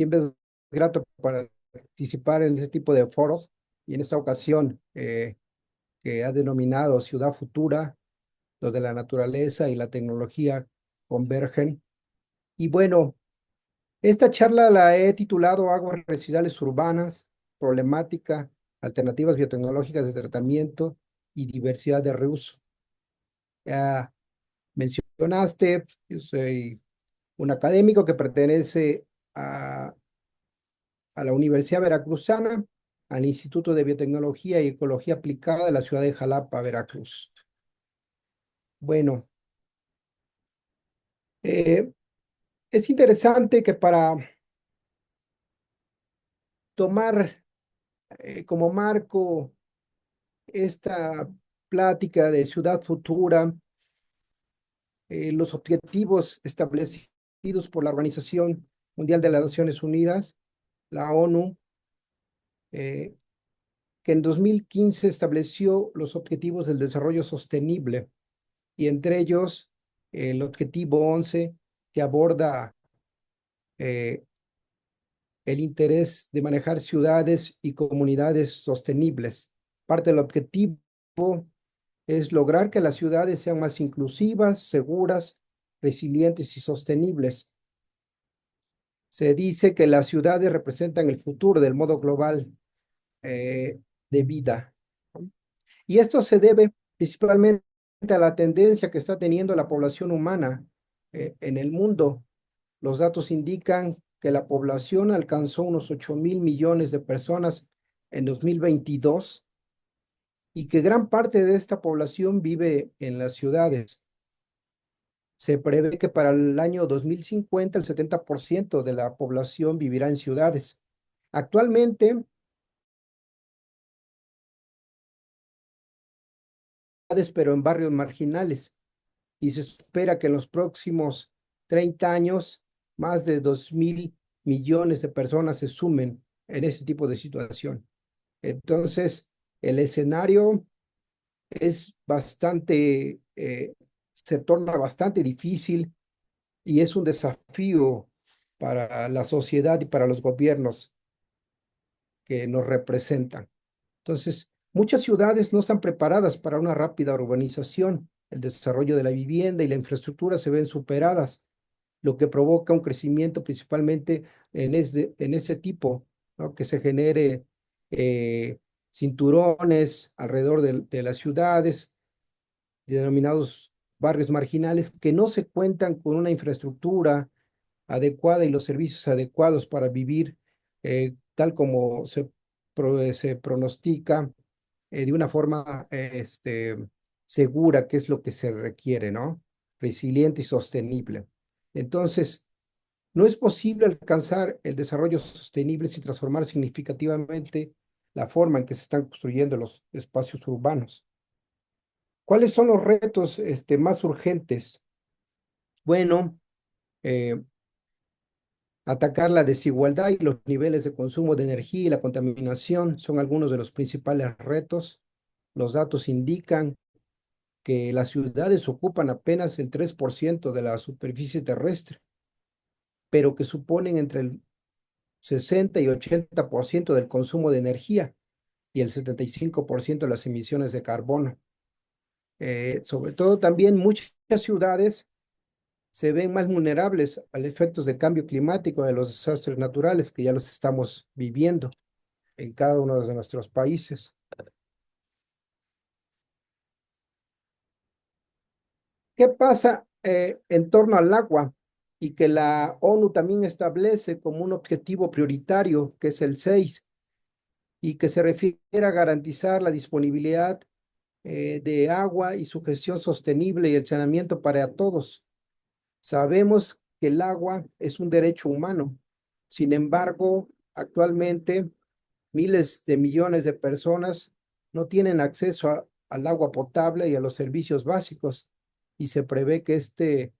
Siempre es grato para participar en ese tipo de foros y en esta ocasión que ha denominado Ciudad Futura, donde la naturaleza y la tecnología convergen. Y bueno, esta charla la he titulado Aguas residuales urbanas, problemática, alternativas biotecnológicas de tratamiento y diversidad de reuso. Ya mencionaste, yo soy un académico que pertenece a la Universidad Veracruzana, al Instituto de Biotecnología y Ecología Aplicada de la ciudad de Jalapa, Veracruz. Bueno, eh, es interesante que para tomar como marco esta plática de ciudad futura, los objetivos establecidos por la Organización Mundial de las Naciones Unidas, la ONU, eh, que en 2015 estableció los objetivos del desarrollo sostenible y entre ellos el objetivo 11 que aborda eh, el interés de manejar ciudades y comunidades sostenibles. Parte del objetivo es lograr que las ciudades sean más inclusivas, seguras, resilientes y sostenibles. Se dice que las ciudades representan el futuro del modo global de vida. Y esto se debe principalmente a la tendencia que está teniendo la población humana en el mundo. Los datos indican que la población alcanzó unos 8.000 millones de personas en 2022 y que gran parte de esta población vive en las ciudades. Se prevé que para el año 2050 el 70% de la población vivirá en ciudades. Actualmente, pero en barrios marginales, y se espera que en los próximos 30 años más de 2.000 millones de personas se sumen en ese tipo de situación. Entonces, el escenario es se torna bastante difícil y es un desafío para la sociedad y para los gobiernos que nos representan. Entonces, muchas ciudades no están preparadas para una rápida urbanización. El desarrollo de la vivienda y la infraestructura se ven superadas, lo que provoca un crecimiento principalmente en ese tipo, ¿no? Que se genere eh, cinturones alrededor de las ciudades, denominados barrios marginales, que no se cuentan con una infraestructura adecuada y los servicios adecuados para vivir tal como se pronostica de una forma segura, que es lo que se requiere, ¿no? Resiliente y sostenible. Entonces, no es posible alcanzar el desarrollo sostenible sin transformar significativamente la forma en que se están construyendo los espacios urbanos. ¿Cuáles son los retos más urgentes? Bueno, eh, atacar la desigualdad y los niveles de consumo de energía y la contaminación son algunos de los principales retos. Los datos indican que las ciudades ocupan apenas el 3% de la superficie terrestre, pero que suponen entre el 60 y 80% del consumo de energía y el 75% de las emisiones de carbono. Sobre todo también muchas ciudades se ven más vulnerables a los efectos de cambio climático, de los desastres naturales que ya los estamos viviendo en cada uno de nuestros países. ¿Qué pasa en torno al agua? Y que la ONU también establece como un objetivo prioritario, que es el 6, y que se refiere a garantizar la disponibilidad de agua y su gestión sostenible y el saneamiento para todos. Sabemos que el agua es un derecho humano. Sin embargo, actualmente miles de millones de personas no tienen acceso al agua potable y a los servicios básicos, y se prevé que este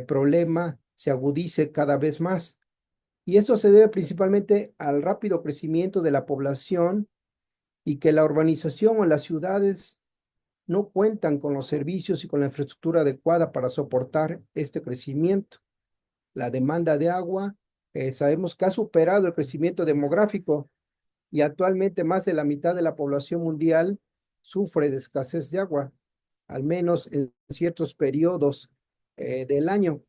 problema se agudice cada vez más. Y eso se debe principalmente al rápido crecimiento de la población y que la urbanización o las ciudades no cuentan con los servicios y con la infraestructura adecuada para soportar este crecimiento. La demanda de agua sabemos que ha superado el crecimiento demográfico y actualmente más de la mitad de la población mundial sufre de escasez de agua, al menos en ciertos periodos del año.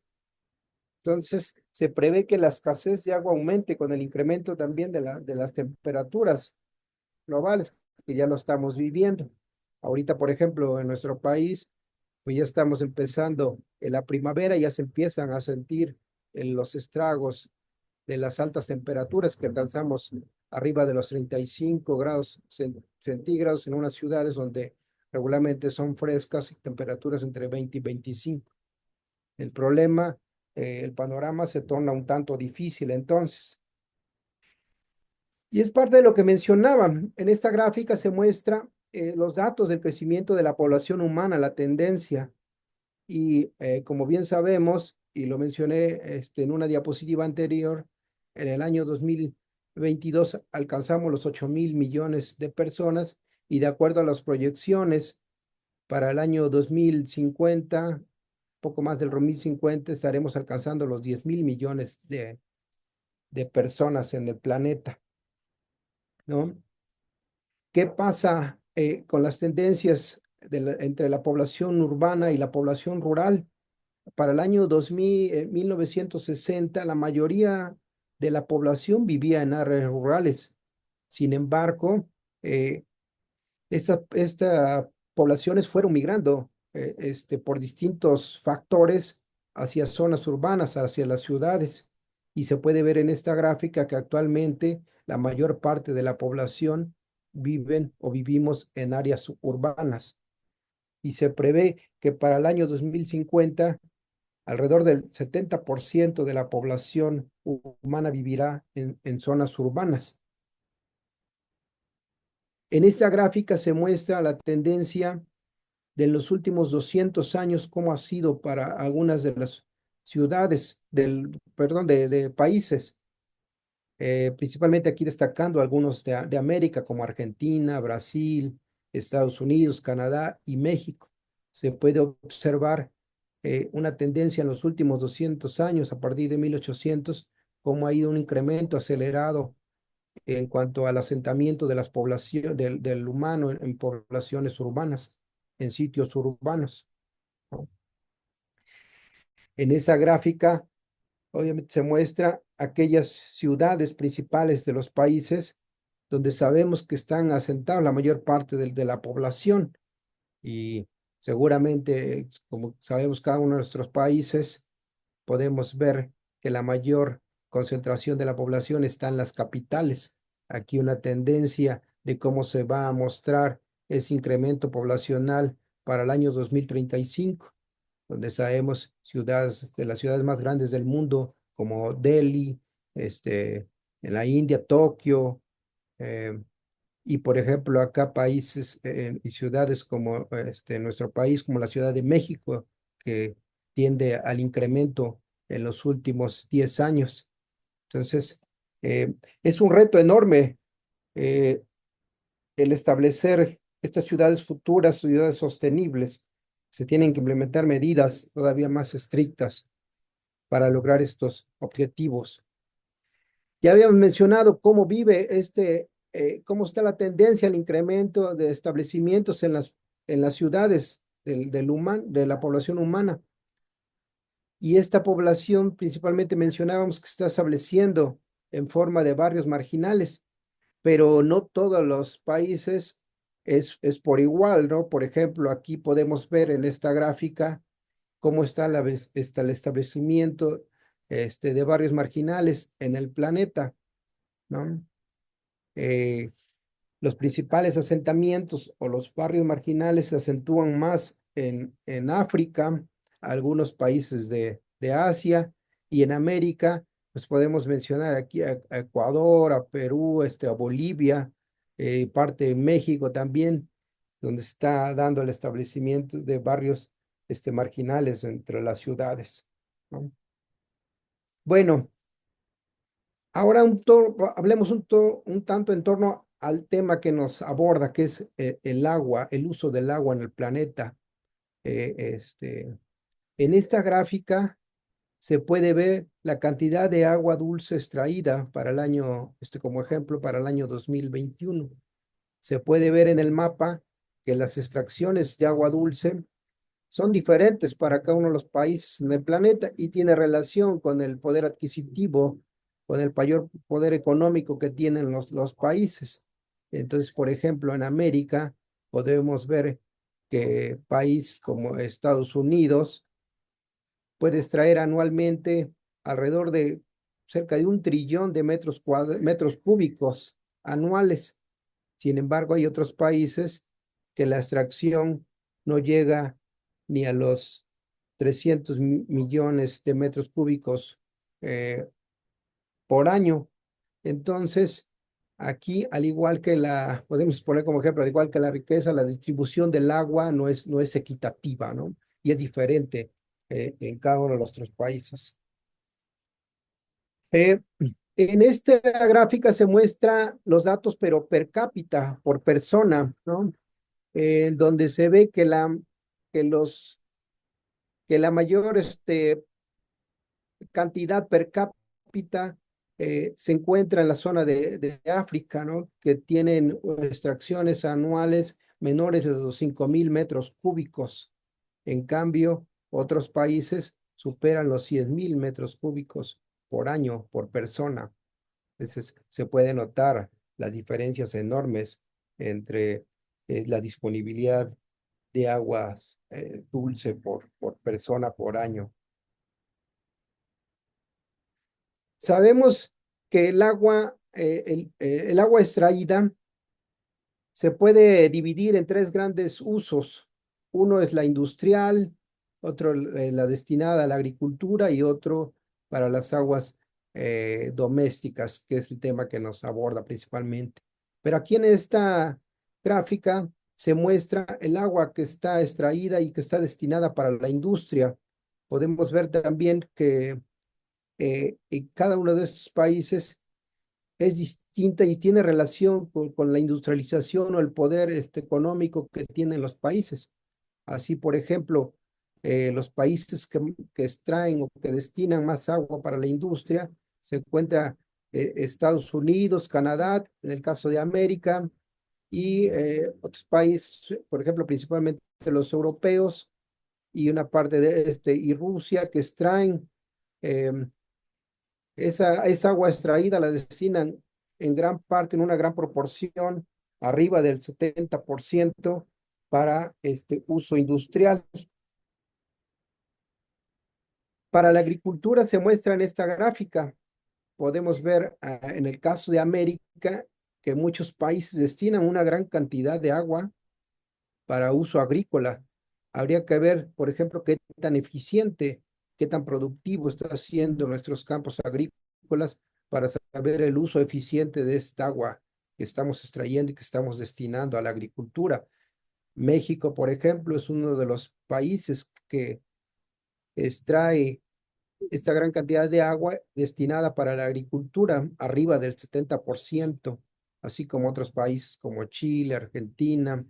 Entonces, se prevé que la escasez de agua aumente con el incremento también de las temperaturas globales, que ya lo estamos viviendo. Ahorita, por ejemplo, en nuestro país, pues ya estamos empezando en la primavera, ya se empiezan a sentir los estragos de las altas temperaturas que alcanzamos arriba de los 35 grados centígrados en unas ciudades donde regularmente son frescas y temperaturas entre 20 y 25. El problema, el panorama se torna un tanto difícil entonces. Y es parte de lo que mencionaba. En esta gráfica se muestra los datos del crecimiento de la población humana, la tendencia. Y como bien sabemos, y lo mencioné en una diapositiva anterior, en el año 2022 alcanzamos los 8.000 millones de personas y de acuerdo a las proyecciones para el año 2050, poco más del 2050, estaremos alcanzando los 10.000 millones de personas en el planeta, ¿no? ¿Qué pasa con las tendencias entre la población urbana y la población rural? Para el año 1960, la mayoría de la población vivía en áreas rurales. Sin embargo, eh, estas poblaciones fueron migrando por distintos factores hacia zonas urbanas, hacia las ciudades. Y se puede ver en esta gráfica que actualmente la mayor parte de la población viven o vivimos en áreas urbanas. Y se prevé que para el año 2050 alrededor del 70% de la población humana vivirá en zonas urbanas. En esta gráfica se muestra la tendencia de los últimos 200 años, cómo ha sido para algunas de las ciudades, de países, principalmente aquí destacando algunos de América, como Argentina, Brasil, Estados Unidos, Canadá y México. Se puede observar una tendencia en los últimos 200 años, a partir de 1800, cómo ha ido un incremento acelerado en cuanto al asentamiento de las poblaciones, del humano en poblaciones urbanas, en sitios urbanos, ¿no? En esa gráfica, obviamente, se muestra aquellas ciudades principales de los países donde sabemos que están asentados la mayor parte de la población y seguramente, como sabemos, cada uno de nuestros países, podemos ver que la mayor concentración de la población está en las capitales. Aquí una tendencia de cómo se va a mostrar ese incremento poblacional para el año 2035, donde sabemos ciudades, las ciudades más grandes del mundo, como Delhi, en la India, Tokio, eh, y por ejemplo acá países y ciudades como nuestro país, como la Ciudad de México, que tiende al incremento en los últimos 10 años. Entonces, es un reto enorme eh, el establecer estas ciudades futuras, ciudades sostenibles. Se tienen que implementar medidas todavía más estrictas para lograr estos objetivos. Ya habíamos mencionado cómo cómo está la tendencia al incremento de establecimientos en las ciudades de la población humana. Y esta población principalmente mencionábamos que está estableciendo en forma de barrios marginales, pero no todos los países es por igual, ¿no? Por ejemplo, aquí podemos ver en esta gráfica cómo está el establecimiento de barrios marginales en el planeta, ¿no? Eh, los principales asentamientos o los barrios marginales se acentúan más en África, algunos países de Asia y en América, pues podemos mencionar aquí a Ecuador, a Perú, a Bolivia, parte de México también, donde se está dando el establecimiento de barrios marginales entre las ciudades, ¿no? Bueno, ahora hablemos un tanto en torno al tema que nos aborda, que es el agua, el uso del agua en el planeta. En esta gráfica se puede ver la cantidad de agua dulce extraída para el año, como ejemplo, para el año 2021. Se puede ver en el mapa que las extracciones de agua dulce son diferentes para cada uno de los países en el planeta y tiene relación con el poder adquisitivo, con el mayor poder económico que tienen los países. Entonces, por ejemplo, en América podemos ver que países como Estados Unidos puede extraer anualmente alrededor de cerca de 1 trillón de metros cúbicos anuales. Sin embargo, hay otros países que la extracción no llega ni a los 300 millones de metros cúbicos eh, por año. Entonces, aquí, al igual que podemos poner como ejemplo, al igual que la riqueza, la distribución del agua no es equitativa, ¿no? Y es diferente en cada uno de los otros países. Eh, en esta gráfica se muestra los datos, pero per cápita, por persona, ¿no? Donde se ve que los, que la mayor cantidad per cápita se encuentra en la zona de África, ¿no? Que tienen extracciones anuales menores de los 5.000 metros cúbicos. En cambio, otros países superan los 100.000 metros cúbicos por año, por persona. Entonces, se puede notar las diferencias enormes entre la disponibilidad de agua dulce por persona por año. Sabemos que el agua extraída se puede dividir en tres grandes usos. Uno es la industrial, otro la destinada a la agricultura y otro para las aguas domésticas, que es el tema que nos aborda principalmente. Pero aquí en esta gráfica se muestra el agua que está extraída y que está destinada para la industria. Podemos ver también que en cada uno de estos países es distinta y tiene relación con la industrialización o el poder económico que tienen los países. Así, por ejemplo, los países que extraen o que destinan más agua para la industria se encuentra Estados Unidos, Canadá, en el caso de América, y otros países, por ejemplo, principalmente los europeos y una parte de y Rusia, que extraen esa agua extraída, la destinan en gran parte, en una gran proporción, arriba del 70% para este uso industrial. Para la agricultura se muestra en esta gráfica. Podemos ver en el caso de América que muchos países destinan una gran cantidad de agua para uso agrícola. Habría que ver, por ejemplo, qué tan eficiente, qué tan productivo está haciendo nuestros campos agrícolas para saber el uso eficiente de esta agua que estamos extrayendo y que estamos destinando a la agricultura. México, por ejemplo, es uno de los países que extrae esta gran cantidad de agua destinada para la agricultura, arriba del 70%, así como otros países como Chile, Argentina,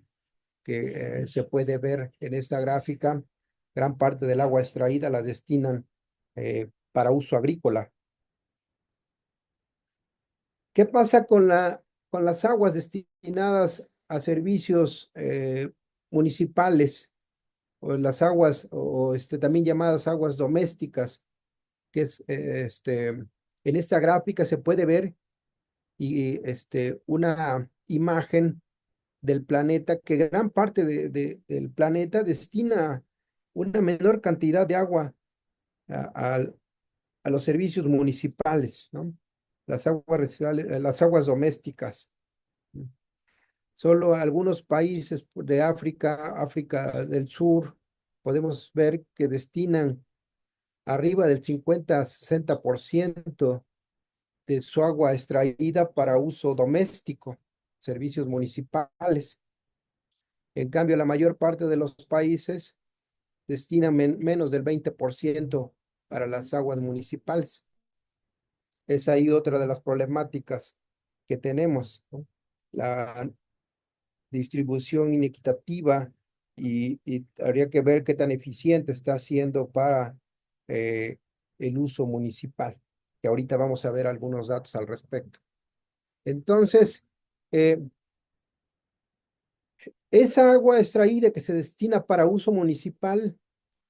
que se puede ver en esta gráfica. Gran parte del agua extraída la destinan para uso agrícola. ¿Qué pasa con las aguas destinadas a servicios municipales o las aguas o también llamadas aguas domésticas? Que es en esta gráfica se puede ver una imagen del planeta, que gran parte del planeta destina una menor cantidad de agua a, a- a los servicios municipales, ¿no? Las aguas residuales, las aguas domésticas. Solo algunos países de África, África del Sur, podemos ver que destinan arriba del 50-60% de su agua extraída para uso doméstico, servicios municipales. En cambio, la mayor parte de los países destinan menos del 20% para las aguas municipales. Es ahí otra de las problemáticas que tenemos, ¿no? La distribución inequitativa y habría que ver qué tan eficiente está haciendo para eh, el uso municipal, que ahorita vamos a ver algunos datos al respecto. Entonces, esa agua extraída que se destina para uso municipal,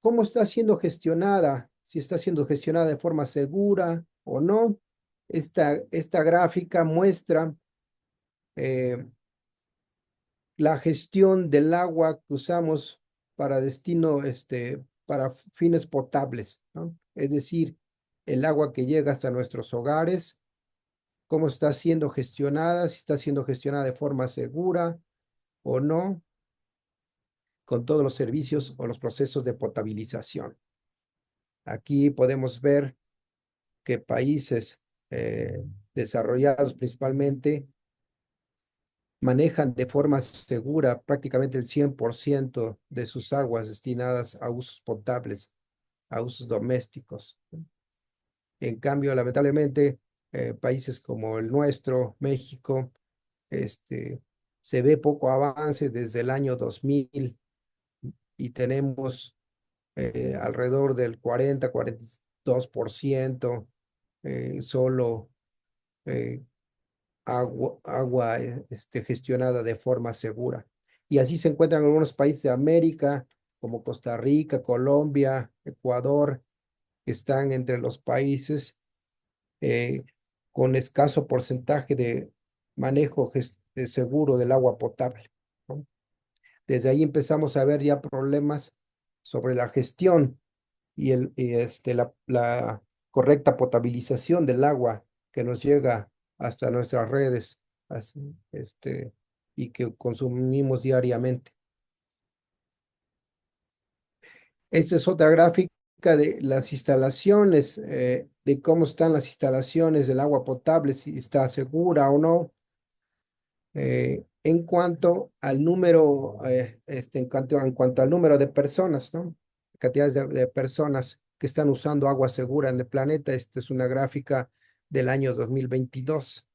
¿cómo está siendo gestionada? Si está siendo gestionada de forma segura o no. Esta gráfica muestra eh, la gestión del agua que usamos para destino, para fines potables, ¿no? Es decir, el agua que llega hasta nuestros hogares, cómo está siendo gestionada, si está siendo gestionada de forma segura o no, con todos los servicios o los procesos de potabilización. Aquí podemos ver que países desarrollados principalmente manejan de forma segura prácticamente el 100% de sus aguas destinadas a usos potables, a usos domésticos. En cambio, lamentablemente, países como el nuestro, México, se ve poco avance desde el año 2000 y tenemos alrededor del 40-42% solo eh, agua gestionada de forma segura. Y así se encuentran algunos países de América, como Costa Rica, Colombia, Ecuador, que están entre los países eh, con escaso porcentaje de manejo seguro del agua potable, ¿no? Desde ahí empezamos a ver ya problemas sobre la gestión y la correcta potabilización del agua que nos llega hasta nuestras redes, y que consumimos diariamente. Esta es otra gráfica de las instalaciones, de cómo están las instalaciones del agua potable, si está segura o no. En cuanto al número, en cuanto al número de personas, ¿no? Cantidades de personas que están usando agua segura en el planeta. Esta es una gráfica del año 2022.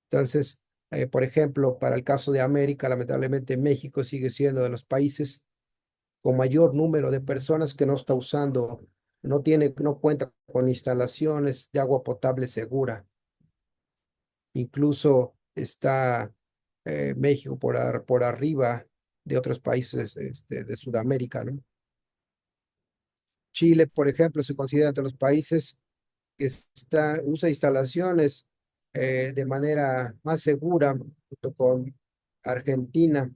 Entonces, por ejemplo, para el caso de América, lamentablemente México sigue siendo de los países con mayor número de personas que no está usando, no cuenta con instalaciones de agua potable segura. Incluso está México por arriba de otros países de Sudamérica, ¿no? Chile, por ejemplo, se considera entre los países que usa instalaciones de manera más segura, junto con Argentina.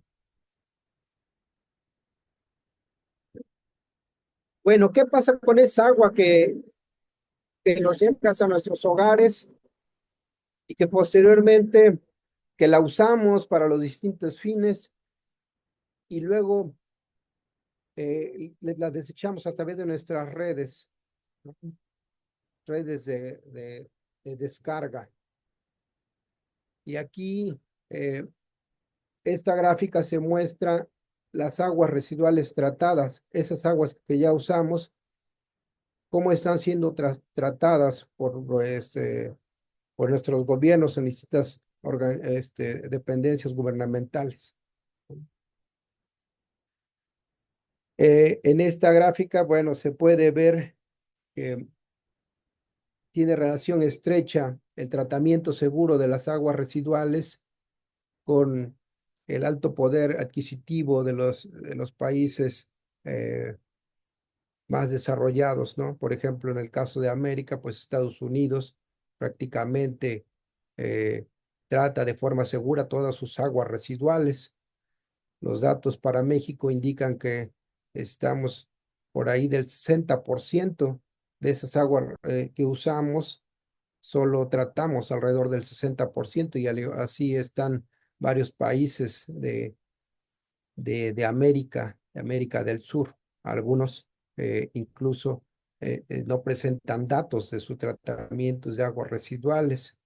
Bueno, ¿qué pasa con esa agua que nos llega a nuestros hogares y que posteriormente que la usamos para los distintos fines y luego la desechamos a través de nuestras redes, ¿no? Redes de descarga? Y aquí eh, esta gráfica se muestra las aguas residuales tratadas, esas aguas que ya usamos, cómo están siendo tratadas por nuestros gobiernos en distintas dependencias gubernamentales. En esta gráfica, bueno, se puede ver que tiene relación estrecha el tratamiento seguro de las aguas residuales con el alto poder adquisitivo de los países más desarrollados, ¿no? Por ejemplo, en el caso de América, pues Estados Unidos prácticamente eh, trata de forma segura todas sus aguas residuales. Los datos para México indican que estamos por ahí del 60% de esas aguas que usamos, solo tratamos alrededor del 60% y así están varios países de América del Sur. Algunos incluso no presentan datos de sus tratamientos de aguas residuales.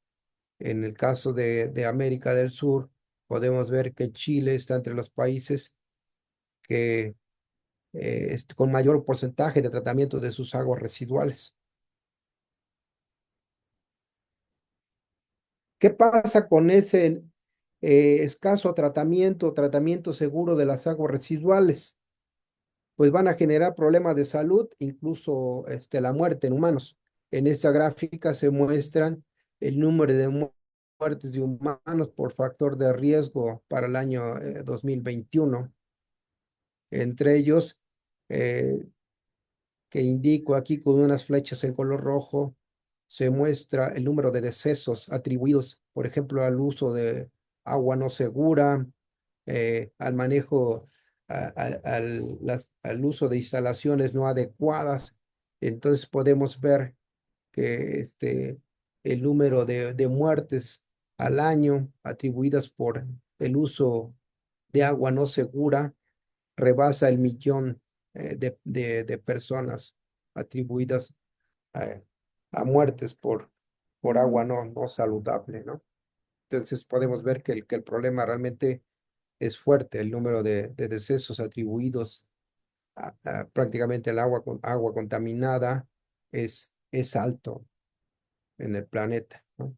En el caso de América del Sur, podemos ver que Chile está entre los países que con mayor porcentaje de tratamiento de sus aguas residuales. ¿Qué pasa con ese escaso tratamiento seguro de las aguas residuales? Pues van a generar problemas de salud, incluso la muerte en humanos. En esta gráfica se muestran el número de muertes de humanos por factor de riesgo para el año 2021. Entre ellos, eh, que indico aquí con unas flechas en color rojo, se muestra el número de decesos atribuidos, por ejemplo, al uso de agua no segura, al manejo, al uso de instalaciones no adecuadas. Entonces podemos ver que el número de muertes al año atribuidas por el uso de agua no segura rebasa el millón de personas atribuidas a, a muertes por agua no saludable, ¿no? Entonces podemos ver que el problema realmente es fuerte, el número de decesos atribuidos prácticamente al agua, agua contaminada es alto en el planeta, ¿no?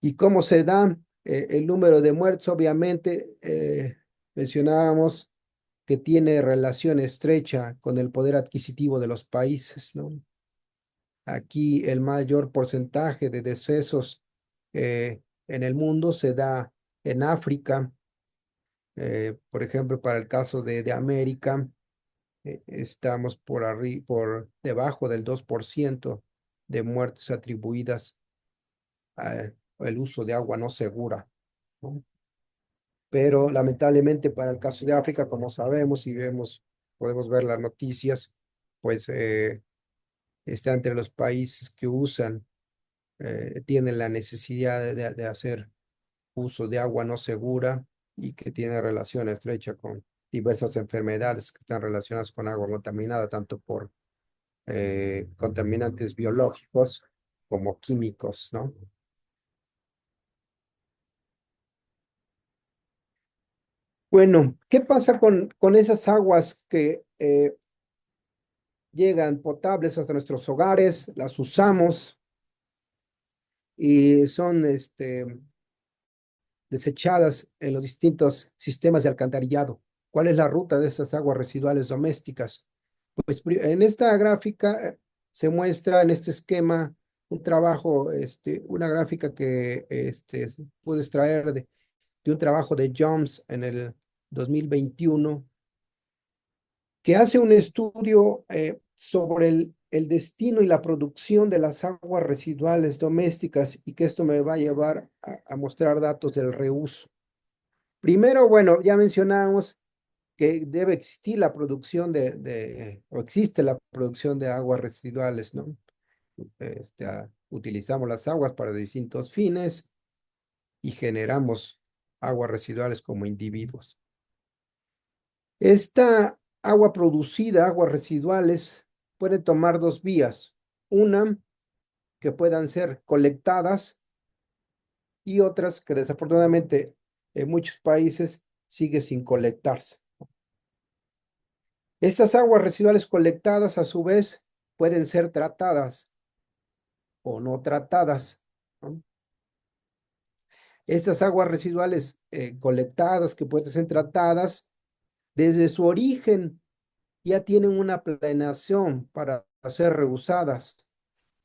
¿Y cómo se da el número de muertos? Obviamente, mencionábamos que tiene relación estrecha con el poder adquisitivo de los países, ¿no? Aquí el mayor porcentaje de decesos en el mundo se da en África. Por ejemplo, para el caso de América, estamos por debajo del 2% de muertes atribuidas al uso de agua no segura, ¿no? Pero lamentablemente para el caso de África, como sabemos y vemos, podemos ver las noticias, pues está entre los países que tienen la necesidad de hacer uso de agua no segura y que tiene relación estrecha con diversas enfermedades que están relacionadas con agua contaminada, tanto por contaminantes biológicos como químicos, ¿no? Bueno, ¿qué pasa con esas aguas que llegan potables hasta nuestros hogares, las usamos y son desechadas en los distintos sistemas de alcantarillado? ¿Cuál es la ruta de esas aguas residuales domésticas? Pues en esta gráfica se muestra en este esquema un trabajo, una gráfica que pude extraer de un trabajo de Jones en el 2021 que hace un estudio sobre el destino y la producción de las aguas residuales domésticas y que esto me va a llevar a mostrar datos del reuso. Primero, bueno, ya mencionamos que debe existir la producción o existe la producción de aguas residuales, ¿no? Utilizamos las aguas para distintos fines y generamos aguas residuales como individuos. Esta agua producida, aguas residuales, puede tomar dos vías. Una, que puedan ser colectadas y otras que desafortunadamente en muchos países sigue sin colectarse. Estas aguas residuales colectadas, a su vez, pueden ser tratadas o no tratadas, ¿no? Estas aguas residuales colectadas que pueden ser tratadas, desde su origen ya tienen una planeación para ser reusadas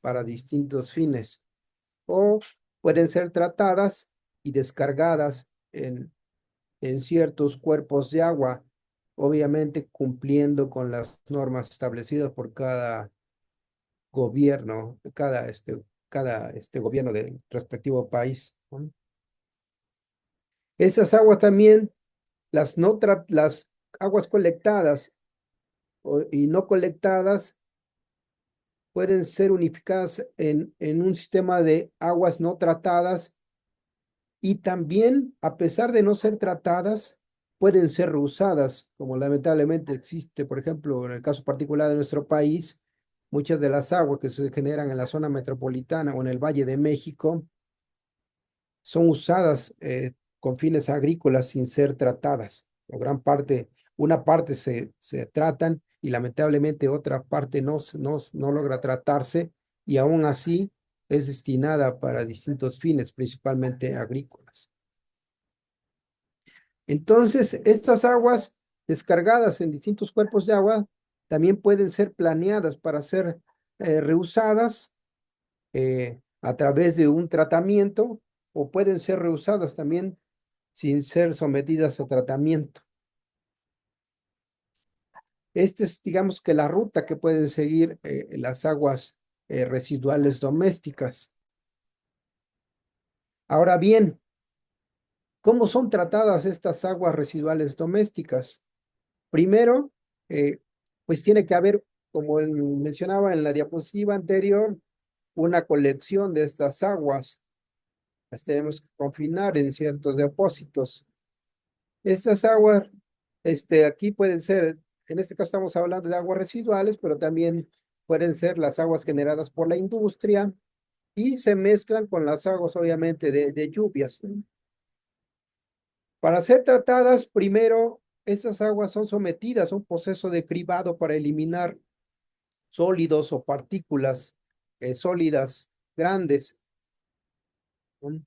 para distintos fines o pueden ser tratadas y descargadas en ciertos cuerpos de agua, obviamente cumpliendo con las normas establecidas por cada gobierno, cada gobierno del respectivo país, ¿no? Esas aguas también, las aguas colectadas y no colectadas, pueden ser unificadas en un sistema de aguas no tratadas y también, a pesar de no ser tratadas, pueden ser reusadas, como lamentablemente existe, por ejemplo, en el caso particular de nuestro país, muchas de las aguas que se generan en la zona metropolitana o en el Valle de México son usadas con fines agrícolas sin ser tratadas. O una parte se tratan y lamentablemente otra parte no logra tratarse y aún así es destinada para distintos fines, principalmente agrícolas. Entonces, estas aguas descargadas en distintos cuerpos de agua también pueden ser planeadas para ser reusadas a través de un tratamiento o pueden ser reusadas también sin ser sometidas a tratamiento. Esta es, digamos que la ruta que pueden seguir las aguas residuales domésticas. Ahora bien, ¿cómo son tratadas estas aguas residuales domésticas? Primero, eh, pues tiene que haber, como mencionaba en la diapositiva anterior, una colección de estas aguas. Las tenemos que confinar en ciertos depósitos. Estas aguas, aquí pueden ser, en este caso estamos hablando de aguas residuales, pero también pueden ser las aguas generadas por la industria y se mezclan con las aguas, obviamente, de lluvias. Para ser tratadas, primero, esas aguas son sometidas a un proceso de cribado para eliminar sólidos o partículas sólidas grandes. ¿No?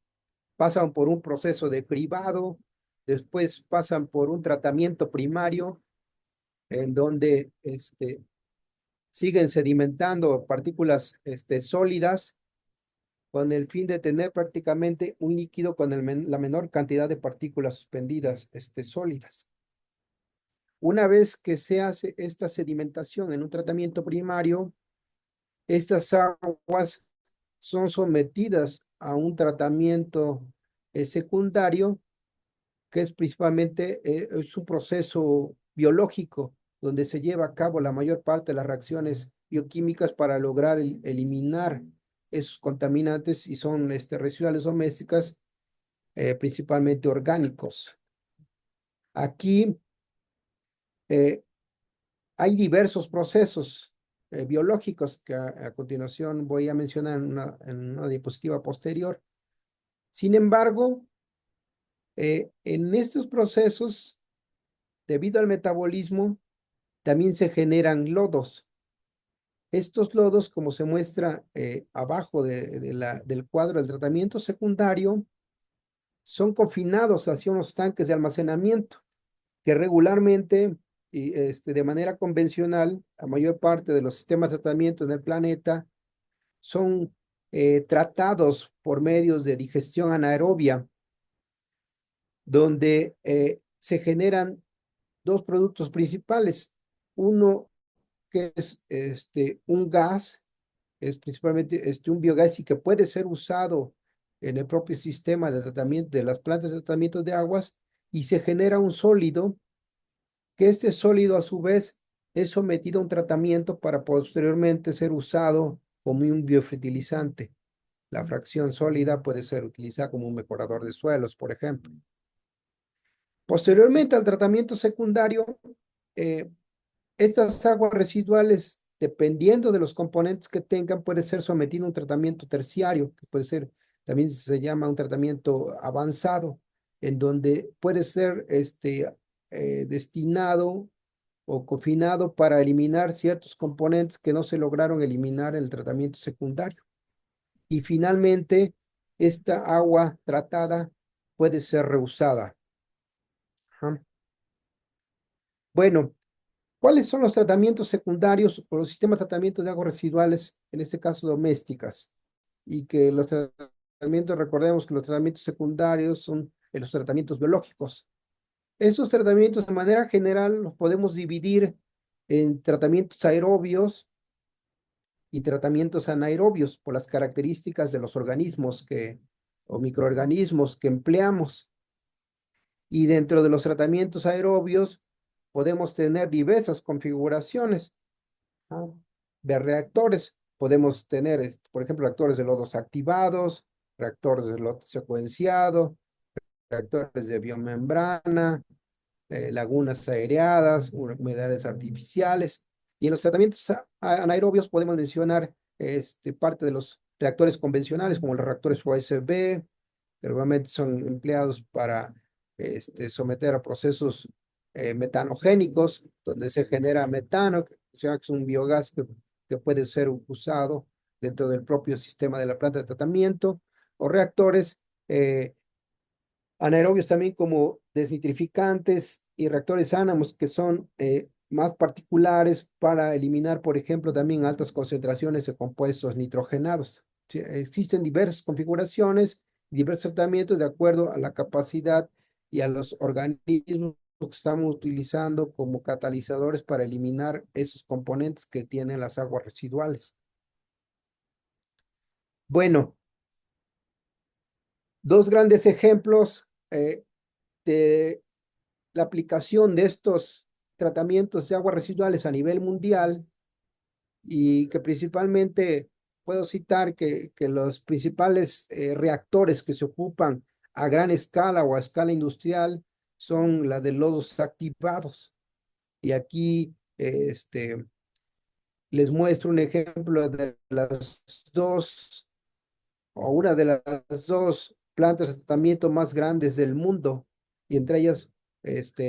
Pasan por un proceso de cribado, después pasan por un tratamiento primario en donde siguen sedimentando partículas sólidas con el fin de tener prácticamente un líquido con la menor cantidad de partículas suspendidas sólidas. Una vez que se hace esta sedimentación en un tratamiento primario, estas aguas son sometidas a un tratamiento secundario, que es principalmente es un proceso biológico donde se lleva a cabo la mayor parte de las reacciones bioquímicas para lograr eliminar esos contaminantes y son residuales domésticas, principalmente orgánicos. Aquí eh, hay diversos procesos biológicos que a continuación voy a mencionar en una diapositiva posterior. Sin embargo, en estos procesos, debido al metabolismo, también se generan lodos. Estos lodos, como se muestra abajo del cuadro del tratamiento secundario, son confinados hacia unos tanques de almacenamiento que regularmente y de manera convencional, la mayor parte de los sistemas de tratamiento en el planeta son tratados por medios de digestión anaerobia, donde se generan dos productos principales. Uno que es un gas, es principalmente un biogás y que puede ser usado en el propio sistema de tratamiento de las plantas de tratamiento de aguas y se genera un sólido, que este sólido a su vez es sometido a un tratamiento para posteriormente ser usado como un biofertilizante. La fracción sólida puede ser utilizada como un mejorador de suelos, por ejemplo. Posteriormente al tratamiento secundario, eh, estas aguas residuales, dependiendo de los componentes que tengan, puede ser sometido a un tratamiento terciario, que puede ser, también se llama un tratamiento avanzado, en donde puede ser destinado o confinado para eliminar ciertos componentes que no se lograron eliminar en el tratamiento secundario. Y finalmente, esta agua tratada puede ser reusada. Ajá. Bueno, ¿cuáles son los tratamientos secundarios o los sistemas de tratamiento de aguas residuales, en este caso domésticas? Y que los tratamientos, recordemos que los tratamientos secundarios son los tratamientos biológicos. Esos tratamientos de manera general los podemos dividir en tratamientos aerobios y tratamientos anaerobios por las características de los organismos o microorganismos que empleamos. Y dentro de los tratamientos aerobios podemos tener diversas configuraciones, ¿no? De reactores. Podemos tener, por ejemplo, reactores de lodos activados, reactores de lodo secuenciado, reactores de biomembrana, lagunas aireadas, humedales artificiales. Y en los tratamientos anaerobios podemos mencionar parte de los reactores convencionales, como los reactores USB, que normalmente son empleados para someter a procesos metanogénicos, donde se genera metano, que es un biogás que puede ser usado dentro del propio sistema de la planta de tratamiento, o reactores anaerobios también como desnitrificantes y reactores ánamos, que son más particulares para eliminar, por ejemplo, también altas concentraciones de compuestos nitrogenados. Sí, existen diversas configuraciones y diversos tratamientos de acuerdo a la capacidad y a los organismos que estamos utilizando como catalizadores para eliminar esos componentes que tienen las aguas residuales. Bueno, dos grandes ejemplos de la aplicación de estos tratamientos de aguas residuales a nivel mundial y que principalmente puedo citar que los principales reactores que se ocupan a gran escala o a escala industrial son la de lodos activados. Y aquí les muestro un ejemplo de las dos o una de las dos plantas de tratamiento más grandes del mundo, y entre ellas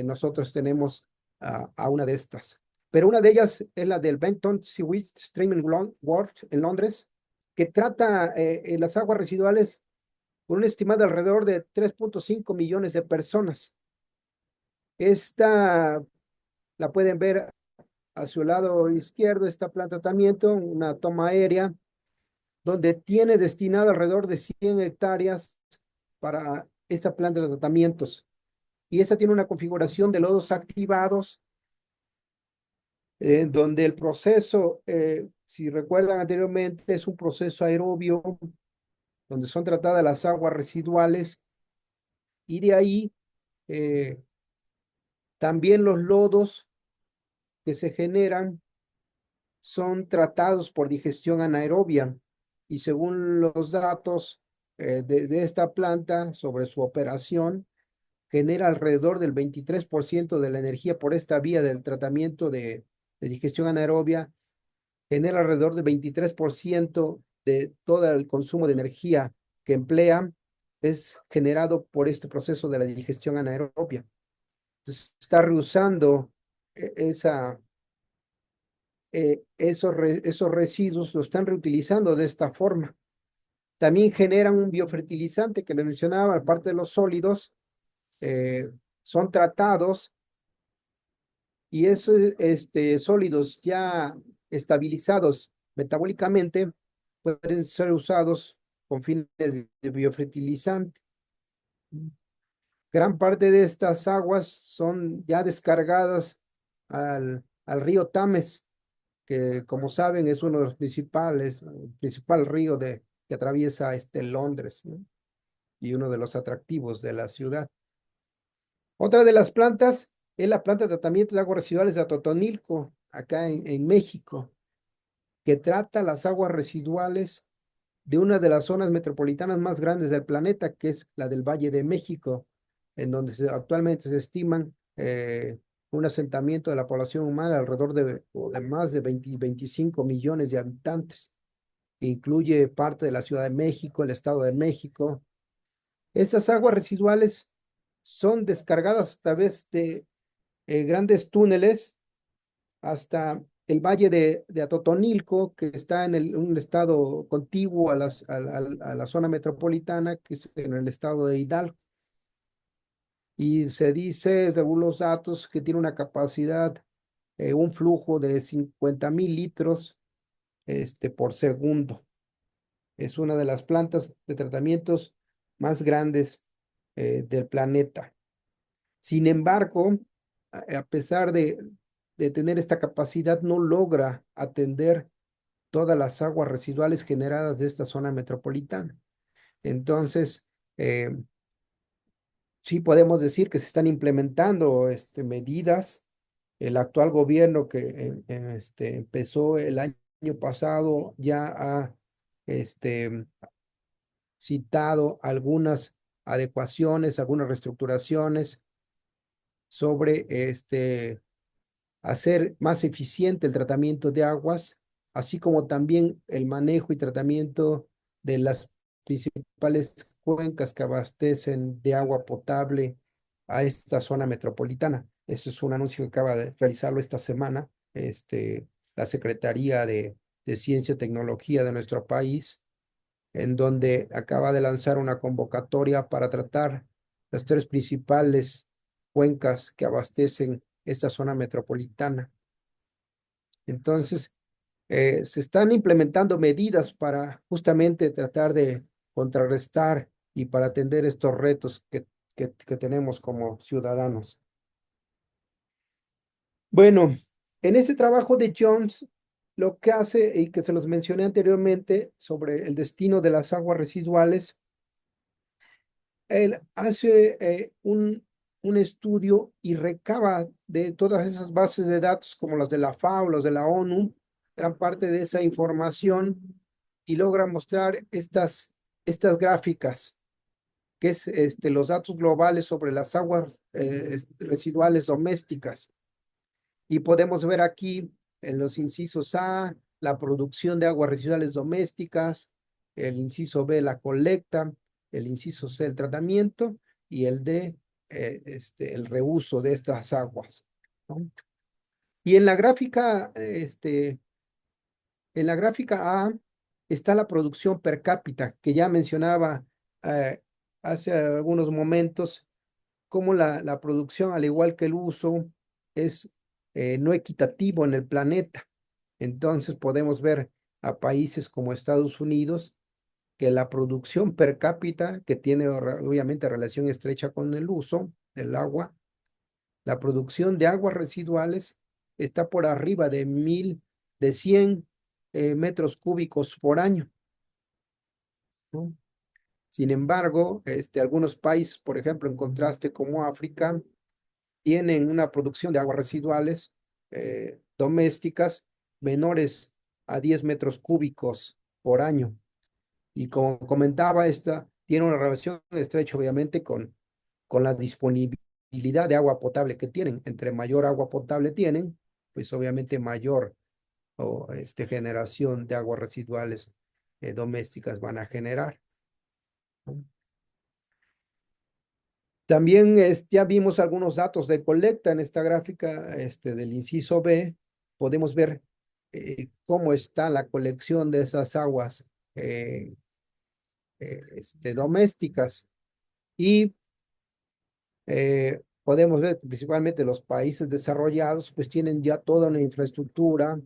nosotros tenemos a una de estas. Pero una de ellas es la del Benton Sewage Treatment Works en Londres, que trata las aguas residuales por un estimado alrededor de 3.5 millones de personas. Esta la pueden ver a su lado izquierdo, esta planta de tratamiento, una toma aérea donde tiene destinado alrededor de 100 hectáreas para esta planta de tratamientos. Y esta tiene una configuración de lodos activados, donde el proceso, si recuerdan anteriormente, es un proceso aerobio, donde son tratadas las aguas residuales, y de ahí eh, también los lodos que se generan son tratados por digestión anaerobia. Y según los datos de esta planta sobre su operación, genera alrededor del 23% de la energía por esta vía del tratamiento de digestión anaerobia, genera alrededor del 23% de todo el consumo de energía que emplea, es generado por este proceso de la digestión anaerobia. Entonces, está reusando esos residuos, los están reutilizando de esta forma. También generan un biofertilizante que le mencionaba, aparte de los sólidos, eh, son tratados, y esos sólidos ya estabilizados metabólicamente pueden ser usados con fines de biofertilizante. Gran parte de estas aguas son ya descargadas al río Tames, que como saben es uno de los principales, el principal río que atraviesa Londres, ¿no? Y uno de los atractivos de la ciudad. Otra de las plantas es la planta de tratamiento de aguas residuales de Atotonilco, acá en México, que trata las aguas residuales de una de las zonas metropolitanas más grandes del planeta, que es la del Valle de México, en donde actualmente se estiman un asentamiento de la población humana alrededor de más de 25 millones de habitantes, que incluye parte de la Ciudad de México, el Estado de México. Estas aguas residuales son descargadas a través de grandes túneles hasta el valle de Atotonilco, que está en un estado contiguo a la zona metropolitana, que es en el estado de Hidalgo. Y se dice, según los datos, que tiene una capacidad, un flujo de 50,000 litros por segundo. Es una de las plantas de tratamientos más grandes del planeta. Sin embargo, a pesar de tener esta capacidad, no logra atender todas las aguas residuales generadas de esta zona metropolitana. Entonces, eh, sí podemos decir que se están implementando medidas. El actual gobierno que empezó el año pasado ya ha citado algunas adecuaciones, algunas reestructuraciones sobre hacer más eficiente el tratamiento de aguas, así como también el manejo y tratamiento de las principales cuencas que abastecen de agua potable a esta zona metropolitana. Eso es un anuncio que acaba de realizarlo esta semana, la Secretaría de Ciencia y Tecnología de nuestro país, en donde acaba de lanzar una convocatoria para tratar las tres principales cuencas que abastecen esta zona metropolitana. Entonces, se están implementando medidas para justamente tratar de contrarrestar y para atender estos retos que tenemos como ciudadanos. Bueno, en ese trabajo de Jones, lo que hace, y que se los mencioné anteriormente, sobre el destino de las aguas residuales, él hace un estudio y recaba de todas esas bases de datos, como las de la FAO, los de la ONU, gran parte de esa información y logra mostrar estas gráficas, que es los datos globales sobre las aguas residuales domésticas. Y podemos ver aquí en los incisos A, la producción de aguas residuales domésticas, el inciso B, la colecta, el inciso C, el tratamiento, y el D, el reuso de estas aguas, ¿no? Y en la gráfica A está la producción per cápita, que ya mencionaba eh, hace algunos momentos, cómo la producción, al igual que el uso, es no equitativo en el planeta. Entonces podemos ver a países como Estados Unidos que la producción per cápita, que tiene obviamente relación estrecha con el uso del agua, la producción de aguas residuales está por arriba de 100 metros cúbicos por año, ¿no? Sin embargo, algunos países, por ejemplo, en contraste como África, tienen una producción de aguas residuales domésticas menores a 10 metros cúbicos por año. Y como comentaba, esta tiene una relación estrecha, obviamente, con la disponibilidad de agua potable que tienen. Entre mayor agua potable tienen, pues obviamente mayor generación de aguas residuales domésticas van a generar, ¿no? También ya vimos algunos datos de colecta en esta gráfica del inciso B. Podemos ver cómo está la colección de esas aguas domésticas. Y podemos ver que principalmente los países desarrollados pues tienen ya toda una infraestructura,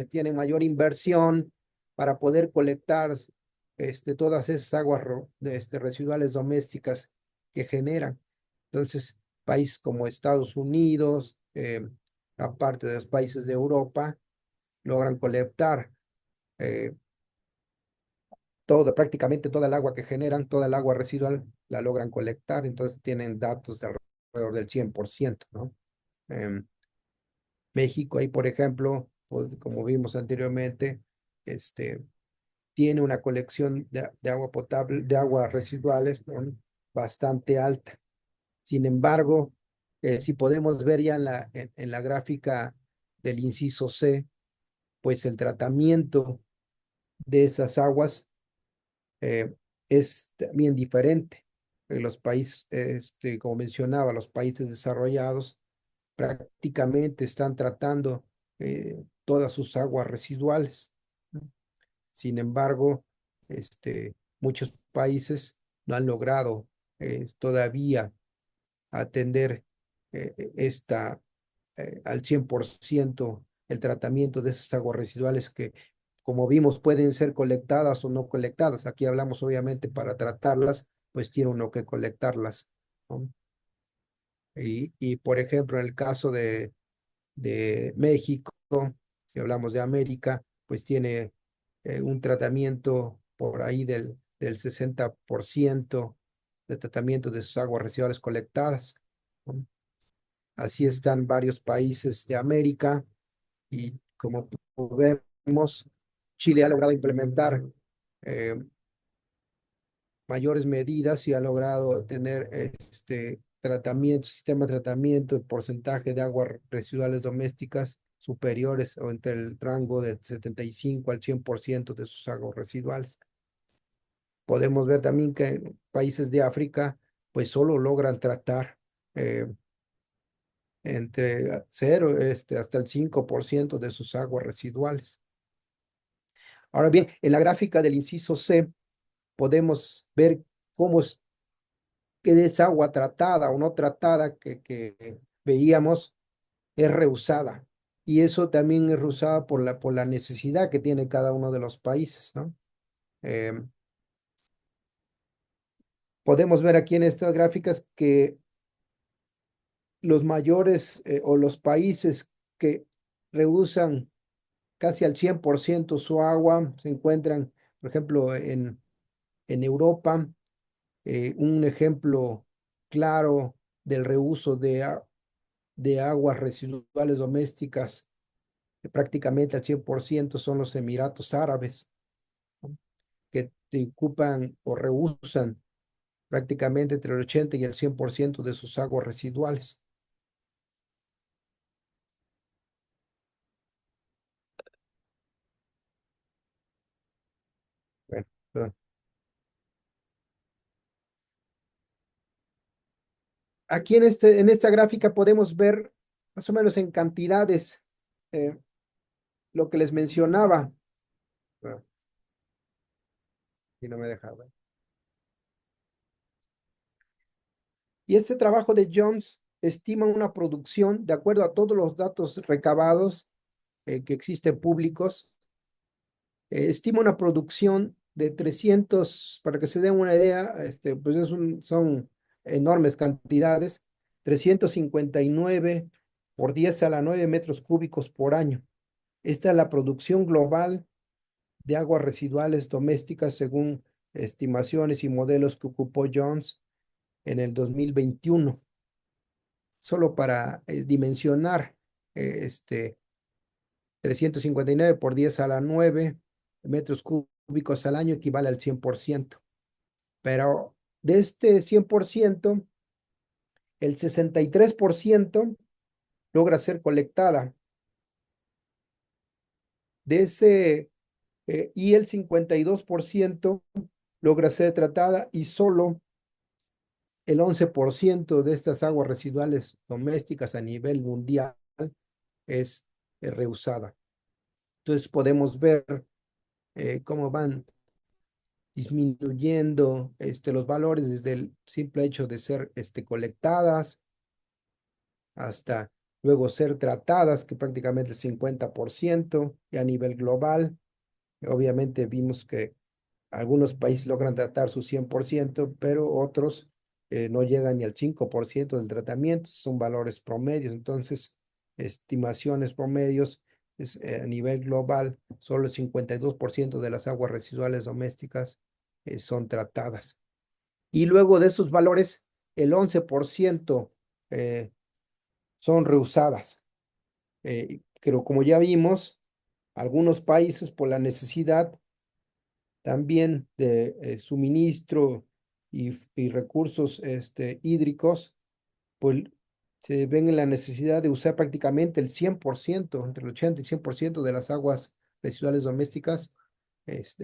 tienen mayor inversión para poder colectar todas esas aguas residuales domésticas que generan. Entonces, países como Estados Unidos, aparte de los países de Europa, logran colectar eh, prácticamente toda el agua que generan, toda el agua residual la logran colectar, entonces tienen datos de alrededor del 100%, ¿no? Em, México ahí, por ejemplo, pues, como vimos anteriormente, tiene una colección de agua potable, de aguas residuales, ¿no?, bastante alta. Sin embargo, si podemos ver ya en la gráfica del inciso C, pues el tratamiento de esas aguas es también diferente. En los países, como mencionaba, los países desarrollados prácticamente están tratando todas sus aguas residuales, ¿no? Sin embargo, muchos países no han logrado todavía atender al 100% el tratamiento de esas aguas residuales que, como vimos, pueden ser colectadas o no colectadas. Aquí hablamos, obviamente, para tratarlas, pues tiene uno que colectarlas, ¿no? Por ejemplo, en el caso de México, si hablamos de América, pues tiene un tratamiento por ahí del 60% de tratamiento de sus aguas residuales colectadas, ¿no? Así están varios países de América y como vemos, Chile ha logrado implementar eh, mayores medidas y ha logrado tener sistema de tratamiento, el porcentaje de aguas residuales domésticas superiores o entre el rango del 75 al 100% de sus aguas residuales. Podemos ver también que en países de África, pues solo logran tratar eh, entre 0 hasta el 5% de sus aguas residuales. Ahora bien, en la gráfica del inciso C podemos ver cómo que es agua tratada o no tratada que veíamos es reusada. Y eso también es reusada por la necesidad que tiene cada uno de los países, ¿no? Eh, Podemos ver aquí en estas gráficas que los mayores o los países que reusan casi al 100% su agua se encuentran, por ejemplo, en Europa. Un ejemplo claro del reuso de aguas residuales domésticas prácticamente al 100% son los Emiratos Árabes, ¿no? Que te ocupan o reusan prácticamente entre el 80 y el 100% de sus aguas residuales. Bueno, perdón. Aquí en esta gráfica podemos ver más o menos en cantidades eh, lo que les mencionaba. Bueno, y no me deja ver. Y este trabajo de Jones estima una producción, de acuerdo a todos los datos recabados que existen públicos, estima una producción de 300, para que se den una idea, pues son enormes cantidades, 359 por 10 a la 9 metros cúbicos por año. Esta es la producción global de aguas residuales domésticas según estimaciones y modelos que ocupó Jones en el 2021. Solo para dimensionar, eh, este, 359 por 10 a la 9 metros cúbicos al año equivale al 100%. Pero de este 100%, el 63% logra ser colectada. De ese, y el 52% logra ser tratada y solo el 11% de estas aguas residuales domésticas a nivel mundial es reusada. Entonces podemos ver cómo van disminuyendo los valores desde el simple hecho de ser colectadas hasta luego ser tratadas, que prácticamente el 50%, y a nivel global. Obviamente vimos que algunos países logran tratar su 100%, pero otros no llegan ni al 5% del tratamiento, son valores promedios. Entonces, estimaciones promedios a nivel global, solo el 52% de las aguas residuales domésticas son tratadas. Y luego de esos valores, el 11% eh, son reusadas. Pero como ya vimos, algunos países por la necesidad también de suministro y recursos hídricos, pues se ven en la necesidad de usar prácticamente el 100%, entre el 80 y 100% de las aguas residuales domésticas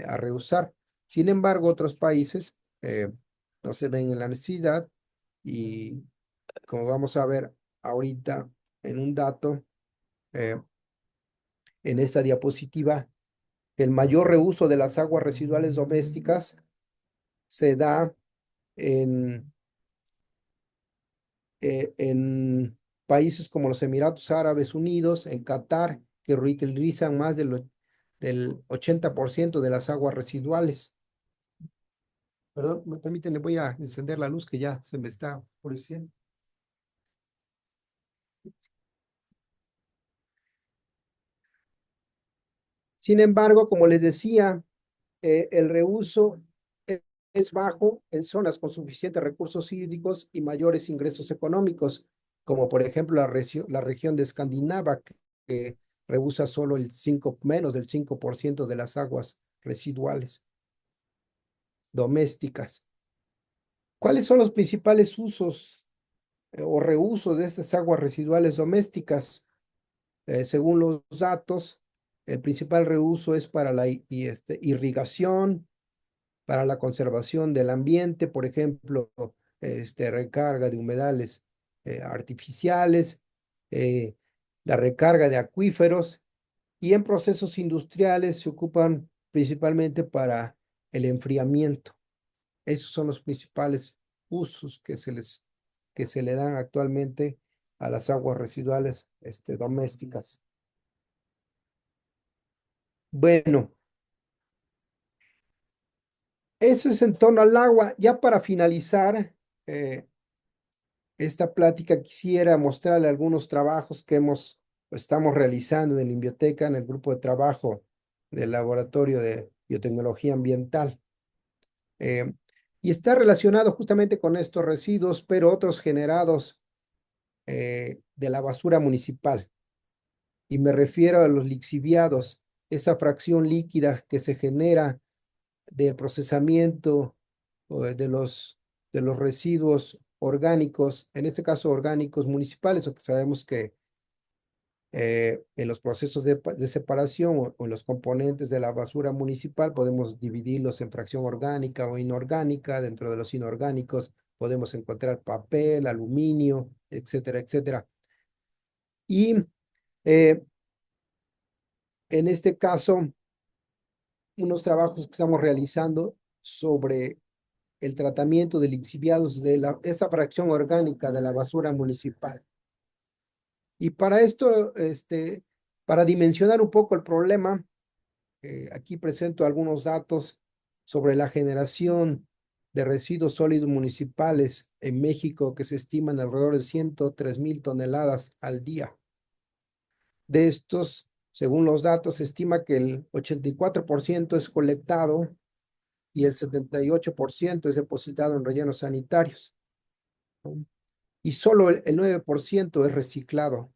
a reusar. Sin embargo, otros países no se ven en la necesidad y como vamos a ver ahorita en un dato, eh, en esta diapositiva, el mayor reuso de las aguas residuales domésticas se da en, en países como los Emiratos Árabes Unidos, en Qatar, que reutilizan más del 80% de las aguas residuales. Perdón, me permiten, le voy a encender la luz que ya se me está oscureciendo. Sin embargo, como les decía, el reuso es bajo en zonas con suficientes recursos hídricos y mayores ingresos económicos, como por ejemplo la región de Escandinavia, que reusa solo menos del 5% de las aguas residuales domésticas. ¿Cuáles son los principales usos o reusos de estas aguas residuales domésticas? Según los datos, el principal reuso es para la irrigación, para la conservación del ambiente, por ejemplo, recarga de humedales artificiales, eh, la recarga de acuíferos, y en procesos industriales se ocupan principalmente para el enfriamiento. Esos son los principales. usos que se le dan actualmente a las aguas residuales domésticas. Bueno, eso es en torno al agua. Ya para finalizar esta plática, quisiera mostrarle algunos trabajos que estamos realizando en la biblioteca, en el grupo de trabajo del Laboratorio de Biotecnología Ambiental. Eh, y está relacionado justamente con estos residuos, pero otros generados de la basura municipal. Y me refiero a los lixiviados, esa fracción líquida que se genera del procesamiento de los residuos orgánicos, en este caso orgánicos municipales, o que sabemos que en los procesos de separación o en los componentes de la basura municipal podemos dividirlos en fracción orgánica o inorgánica. Dentro de los inorgánicos podemos encontrar papel, aluminio, etcétera, etcétera. Y eh, en este caso, unos trabajos que estamos realizando sobre el tratamiento de lixiviados de esa fracción orgánica de la basura municipal. Y para esto, para dimensionar un poco el problema, aquí presento algunos datos sobre la generación de residuos sólidos municipales en México, que se estiman alrededor de 103,000 toneladas al día. De estos, según los datos, se estima que el 84% es colectado y el 78% es depositado en rellenos sanitarios, ¿no? Y solo el 9% es reciclado.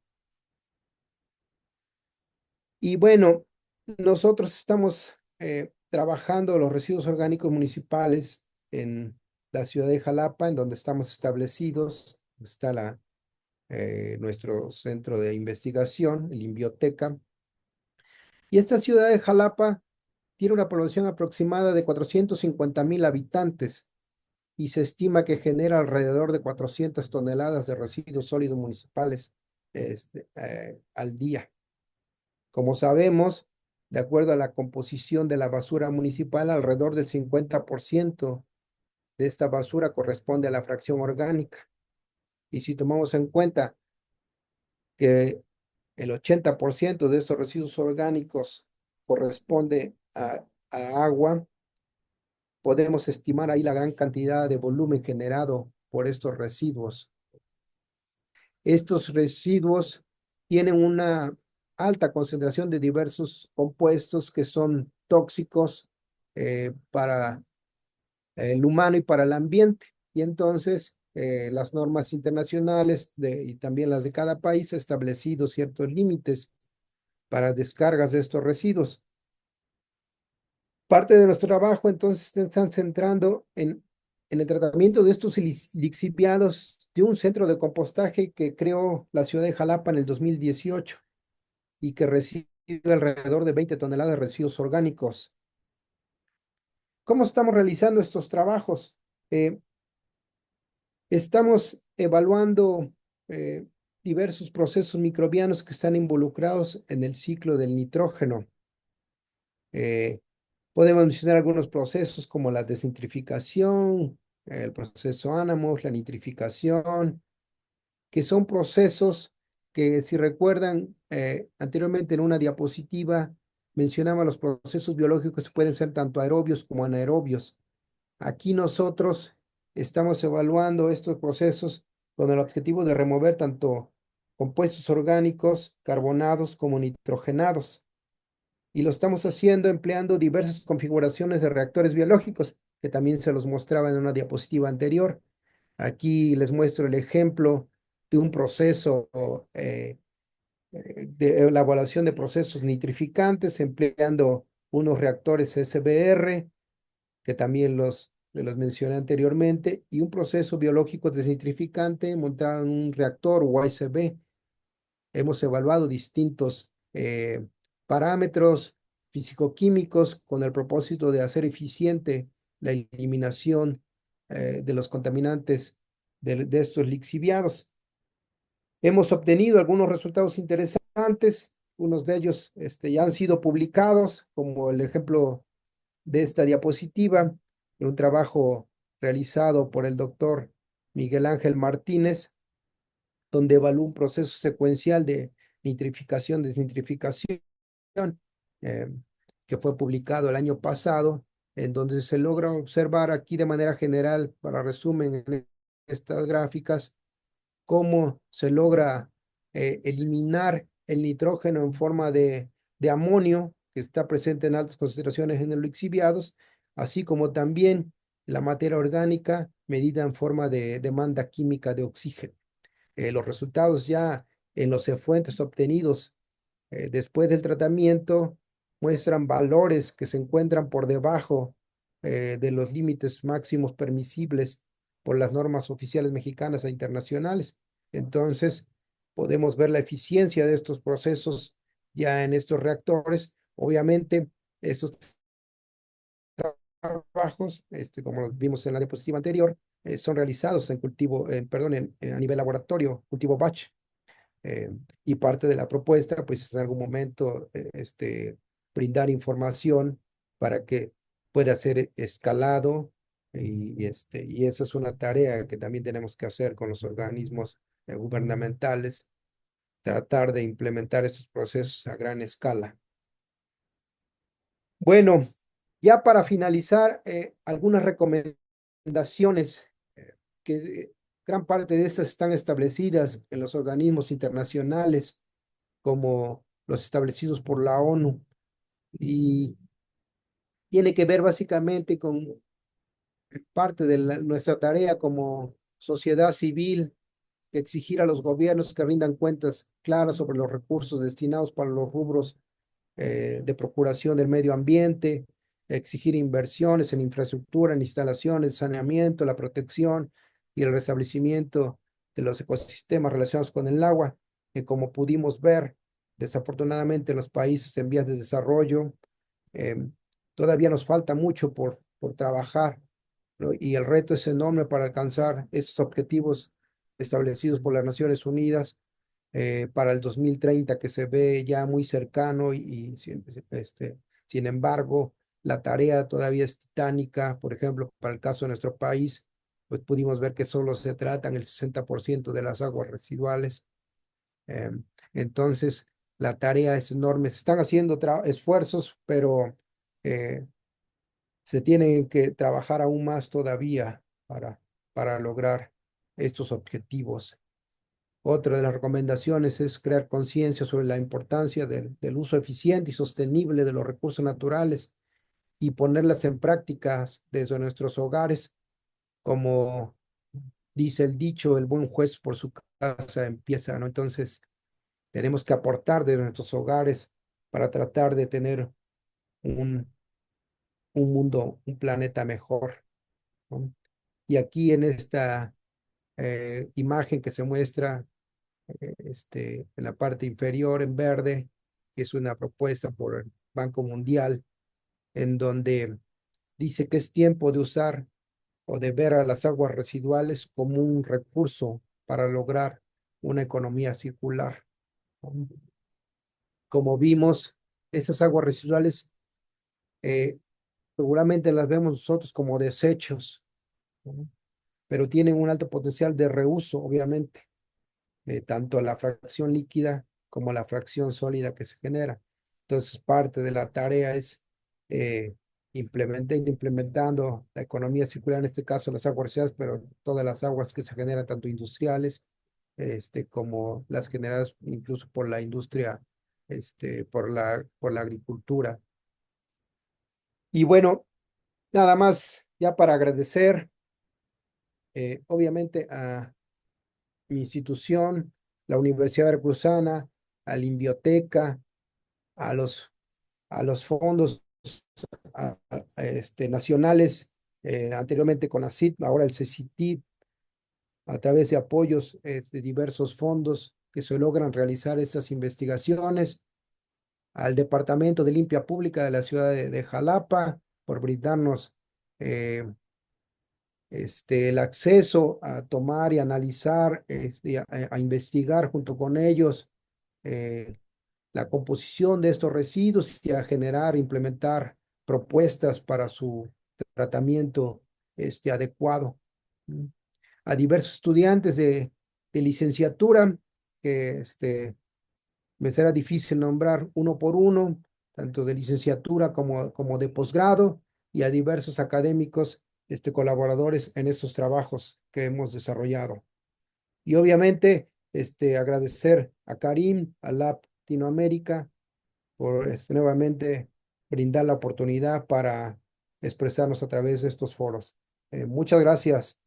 Y bueno, nosotros estamos trabajando los residuos orgánicos municipales en la ciudad de Jalapa, en donde estamos establecidos. Está nuestro centro de investigación, el Inbioteca. Y esta ciudad de Jalapa tiene una población aproximada de 450,000 habitantes y se estima que genera alrededor de 400 toneladas de residuos sólidos municipales al día. Como sabemos, de acuerdo a la composición de la basura municipal, alrededor del 50% de esta basura corresponde a la fracción orgánica. Y si tomamos en cuenta que el 80% de estos residuos orgánicos corresponde a agua, podemos estimar ahí la gran cantidad de volumen generado por estos residuos. Estos residuos tienen una alta concentración de diversos compuestos que son tóxicos para el humano y para el ambiente. Y entonces las normas internacionales y también las de cada país han establecido ciertos límites para descargas de estos residuos. Parte de nuestro trabajo entonces se están centrando en el tratamiento de estos lixiviados de un centro de compostaje que creó la ciudad de Jalapa en el 2018 y que recibe alrededor de 20 toneladas de residuos orgánicos. ¿Cómo estamos realizando estos trabajos? Estamos evaluando diversos procesos microbianos que están involucrados en el ciclo del nitrógeno. Podemos mencionar algunos procesos como la desnitrificación, el proceso Anamos, la nitrificación, que son procesos que, si recuerdan, anteriormente en una diapositiva mencionaba los procesos biológicos que pueden ser tanto aerobios como anaerobios. Aquí nosotros estamos evaluando estos procesos con el objetivo de remover tanto compuestos orgánicos, carbonados como nitrogenados. Y lo estamos haciendo empleando diversas configuraciones de reactores biológicos, que también se los mostraba en una diapositiva anterior. Aquí les muestro el ejemplo de un proceso de elaboración de procesos nitrificantes empleando unos reactores SBR, que también los mencioné anteriormente, y un proceso biológico desnitrificante montado en un reactor YCB. Hemos evaluado distintos parámetros físico-químicos con el propósito de hacer eficiente la eliminación de los contaminantes de estos lixiviados. Hemos obtenido algunos resultados interesantes, unos de ellos ya han sido publicados, como el ejemplo de esta diapositiva, de un trabajo realizado por el doctor Miguel Ángel Martínez, donde evaluó un proceso secuencial de nitrificación, desnitrificación, eh, que fue publicado el año pasado, en donde se logra observar aquí de manera general, para resumen en estas gráficas, cómo se logra eliminar el nitrógeno en forma de amonio, que está presente en altas concentraciones en los lixiviados, así como también la materia orgánica medida en forma de demanda química de oxígeno. Los resultados ya en los efluentes obtenidos después del tratamiento muestran valores que se encuentran por debajo de los límites máximos permisibles por las normas oficiales mexicanas e internacionales. Entonces, podemos ver la eficiencia de estos procesos ya en estos reactores. Obviamente, estos trabajos, como vimos en la diapositiva anterior, son realizados en cultivo, perdón, a nivel laboratorio, cultivo batch. eh, y parte de la propuesta, pues en algún momento, brindar información para que pueda ser escalado y esa es una tarea que también tenemos que hacer con los organismos gubernamentales, tratar de implementar estos procesos a gran escala. Bueno, ya para finalizar, algunas recomendaciones que gran parte de estas están establecidas en los organismos internacionales como los establecidos por la ONU y tiene que ver básicamente con parte de nuestra tarea como sociedad civil, exigir a los gobiernos que rindan cuentas claras sobre los recursos destinados para los rubros de procuración del medio ambiente, exigir inversiones en infraestructura, en instalaciones, saneamiento, la protección y el restablecimiento de los ecosistemas relacionados con el agua, que como pudimos ver, desafortunadamente en los países en vías de desarrollo, eh, todavía nos falta mucho por trabajar, ¿no? Y el reto es enorme para alcanzar estos objetivos establecidos por las Naciones Unidas para el 2030, que se ve ya muy cercano sin embargo, la tarea todavía es titánica. Por ejemplo, para el caso de nuestro país, pues pudimos ver que solo se tratan el 60% de las aguas residuales. eh, entonces, la tarea es enorme. Se están haciendo esfuerzos, pero eh, se tienen que trabajar aún más todavía para lograr estos objetivos. Otra de las recomendaciones es crear conciencia sobre la importancia del uso eficiente y sostenible de los recursos naturales y ponerlas en prácticas desde nuestros hogares. Como dice el dicho, el buen juez por su casa empieza, ¿no? Entonces, tenemos que aportar desde nuestros hogares para tratar de tener un, un mundo, un planeta mejor, ¿no? Y aquí en esta imagen que se muestra en la parte inferior en verde, que es una propuesta por el Banco Mundial, en donde dice que es tiempo de usar o de ver a las aguas residuales como un recurso para lograr una economía circular. Como vimos, esas aguas residuales eh, regularmente las vemos nosotros como desechos, ¿no? Pero tienen un alto potencial de reuso, obviamente, tanto la fracción líquida como la fracción sólida que se genera. Entonces, parte de la tarea es implementando la economía circular, en este caso las aguas residuales, pero todas las aguas que se generan, tanto industriales, como las generadas incluso por la industria, por la agricultura. Y bueno, nada más ya para agradecer, obviamente, a mi institución, la Universidad Veracruzana, a la Inbioteca, a los fondos nacionales, anteriormente con CONACYT, ahora el CECITID, a través de apoyos de diversos fondos que se logran realizar estas investigaciones, al Departamento de Limpia Pública de la ciudad de Jalapa, por brindarnos el acceso a tomar y analizar, a investigar junto con ellos eh, la composición de estos residuos y a generar, implementar propuestas para su tratamiento adecuado. Mm. A diversos estudiantes de licenciatura, que me será difícil nombrar uno por uno, tanto de licenciatura como de posgrado, y a diversos académicos, colaboradores en estos trabajos que hemos desarrollado. Y obviamente, agradecer a Karim, a Latinoamérica, por nuevamente brindar la oportunidad para expresarnos a través de estos foros. Muchas gracias.